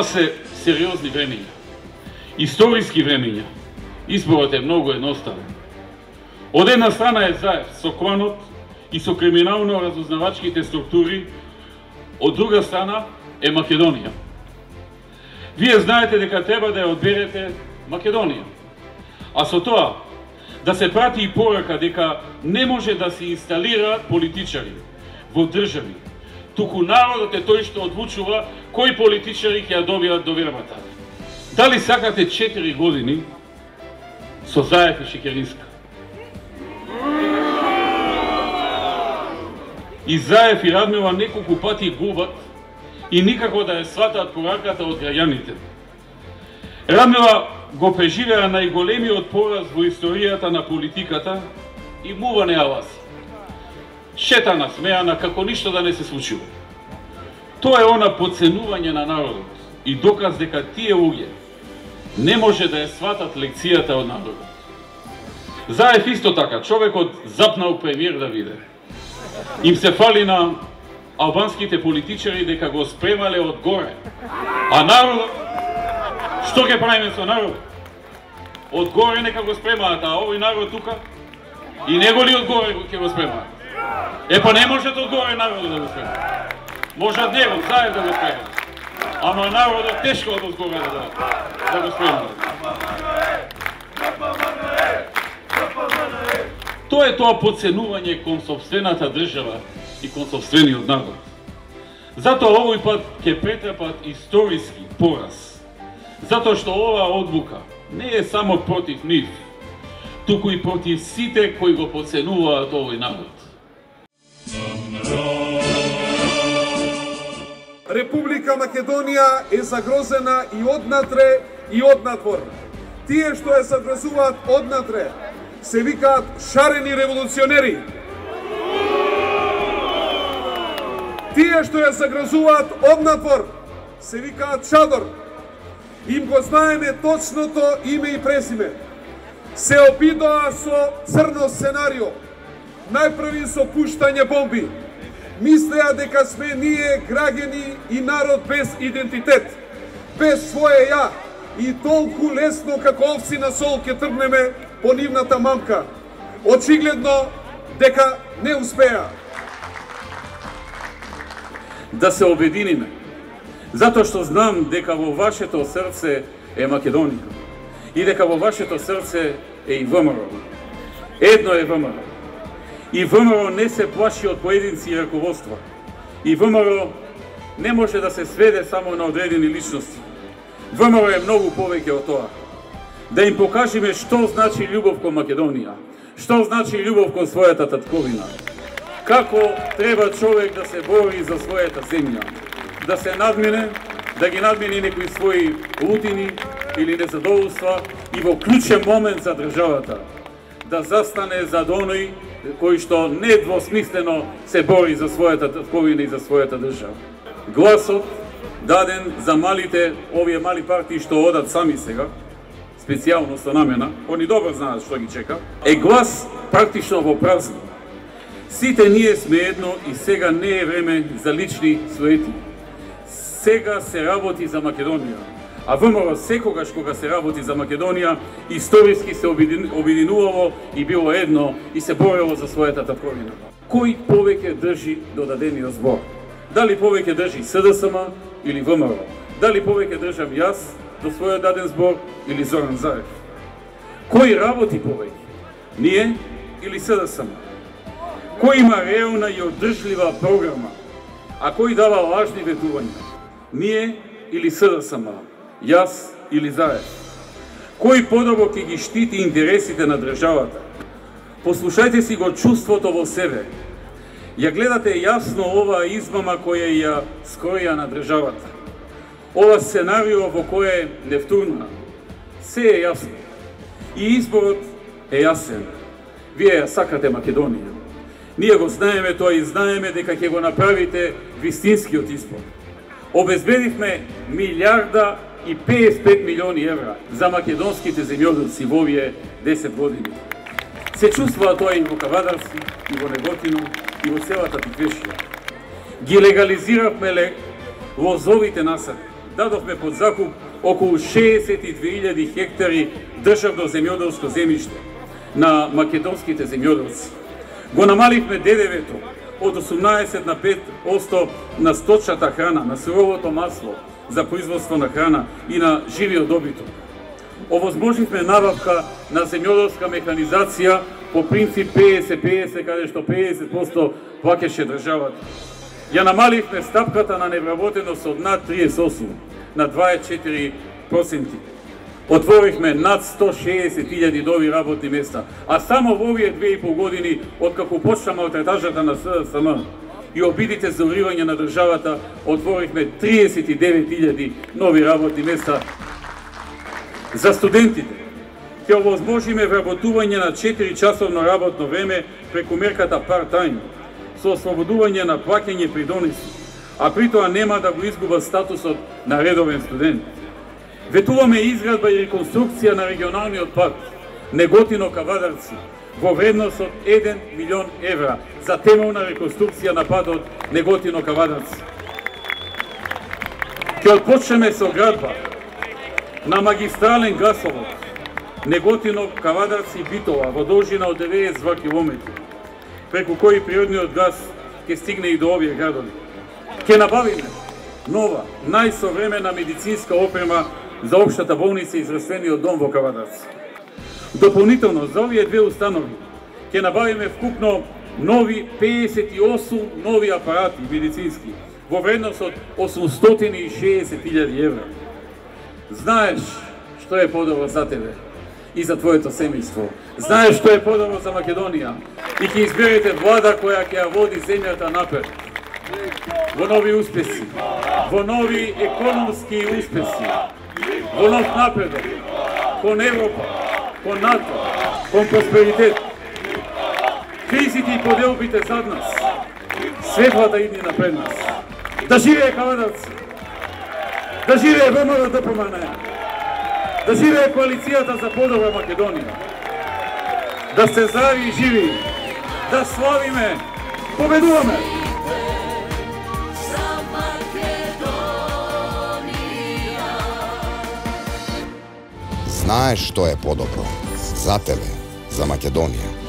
се сериозни времења, историски времења. Изборот е многу едноставен. Од една страна е Заев со кланот и со криминално-разузнавачките структури, од друга страна е Македонија. Вие знаете дека треба да ја одберете Македонија. А со тоа да се прати и порака дека не може да се инсталираат политичари во држави, туку народот е тој што одлучува кои политичари ќе ја добијат довербата. Дали сакате 4 години со Заев и Шекеринска? И Заев и Радмила неколку пати губат и никако да ја сватаат пораката од граѓаните. Радмила го преживеа најголемиот пораз во историјата на политиката и мува не аласи. Шетана, смеана, како ништо да не се случило. Тоа е она подценување на народот и доказ дека тие луѓе не може да ја сватат лекцијата од народот. Заев исто така, човекот запнал премиер да биде. Им се фали на албанските политичари дека го спремале од горе. А народот, што ќе правиме со народот? Од горе нека го спремаат, а овој народ тука и него ли од горе ќе го спремаат? Па не можете од горе народот да го спремаат. Можат него, Заев да го спремаат. Ама народот тешко од горе да го спремаат. Тоа е тоа подценување кон сопствената држава и кон сопствениот народ. Затоа овој пат ќе претрпат историски пораз. Затоа што оваа одлука не е само против нив, туку и против сите кои го подценуваат овој народ. Република Македонија е загрозена и однатре и однадвор. Тие што ја загрозуваат однатре се викаат шарени револуционери. Тие што ја загрозуваат однадвор се викаат чадор. Им го знаеме точното име и презиме. Се обидоа со црно сценарио. Најпрви со пуштање бомби. Мислеа дека сме ние граѓани и народ без идентитет, без своje ја и толку лесно како овци на сол ќе тргнеме по нивната мамка. Очигледно дека не успеа. Да се обединиме, затоа што знам дека во вашето срце е Македонија и дека во вашето срце е и ВМРО. Едно е ВМРО. И ВМРО не се плаши од поединци и раководства. И ВМРО не може да се сведе само на одредени личности. ВМРО е многу повеќе од тоа. Да им покажеме што значи љубов кон Македонија, што значи љубов кон својата татковина, како треба човек да се бори за својата земја, да се надмине, да ги надмини некои своји лутини или незадоволства и во клучен момент за државата, да застане зад оној кој што недвосмислено се бори за својата татковина и за својата држава. Гласот даден за малите, овие мали партии што одат сами сега, специјално со намена, они добро знаат што ги чека, е глас практично во празно. Сите ние сме едно и сега не е време за лични суети. Сега се работи за Македонија. А ВМРО секогаш кога се работи за Македонија, историски се обединувало и било едно и се борело за својата татковина. Кој повеќе држи до дадениот збор? Дали повеќе држи СДСМ или ВМРО? Дали повеќе држам јас до својот даден збор или Зоран Заев? Кој работи повеќе? Ние или СДСМ? Кој има реална и одржлива програма, а кој дава лажни ветувања? Ние или СДСМ? Јас или Заев? Кој подобро ќе ги штити интересите на државата? Послушајте си го чувството во себе. Ја гледате јасно оваа измама која ја скроја на државата. Ова сценарио во кое не втурна. Се е јасно. И изборот е јасен. Вие ја сакате Македонија. Ние го знаеме тоа и знаеме дека ќе го направите вистинскиот избор. Обезбедивме 1,55 милиони евра за македонските земјоделци во овие 10 години. Се чувствува тоа и во Кавадарци, и во Неготино, и во целата Тиквешија. Ги легализиравме лозовите насади. дадохме под закуп околу 62.000 хектари државно земјоделско земјиште на македонските земјоделци. Го намаливме ДДВ-то од 18 на 5% на сточната храна, на суровото масло за производство на храна и на живиот добиток. Овозможивме набавка на земјоделска механизација по принцип 50-50, каде што 50% плаќаше државата. Ја намаливме стапката на невработеност од над 38 на 24%. Отворихме над 160.000 нови работни места, а само во овие 2,5 години, откако почна малтретажата на СДСМ и обидите за уривање на државата, отворихме 39.000 нови работни места. За студентите ќе овозможиме вработување на 4-часовно работно време преку мерката part-time, со ослободување на плаќање придонеси, а при тоа нема да го изгуба статусот на редовен студент. Ветуваме изградба и реконструкција на регионалниот пат Неготино-Кавадарци во вредност од 1 милион евра за темелна реконструкција на патот Неготино-Кавадарци. Ќе отпочнеме со градба на магистрален гасовод Неготино-Кавадарци-Битола во должина од 92 км, преку кој природниот газ ќе стигне и до овие градови. Ќе набавиме нова, најсовремена медицинска опрема за општата болница и здравствениот дом во Кавадарци. Дополнително за овие две установи ќе набавиме вкупно нови 58 нови апарати медицински во вредност од 860.000 евра. Знаеш што е подобро за тебе и за твоето семејство. Знаеш што е подобро за Македонија и ќе изберете влада која ќе ја води земјата напред. Во нови успеси, во нови економски успеси, во нов напредок, кон Европа, кон НАТО, кон просперитет. Кризите и поделбите зад нас, светлата иднина пред нас. Да живее Кавадарци! Да живее ВМРО-ДПМН! Да живее коалицијата за подобра Македонија! Да сте здрави и живи! Да славиме! Победуваме! Знаеш што е подобро за тебе, за Македонија.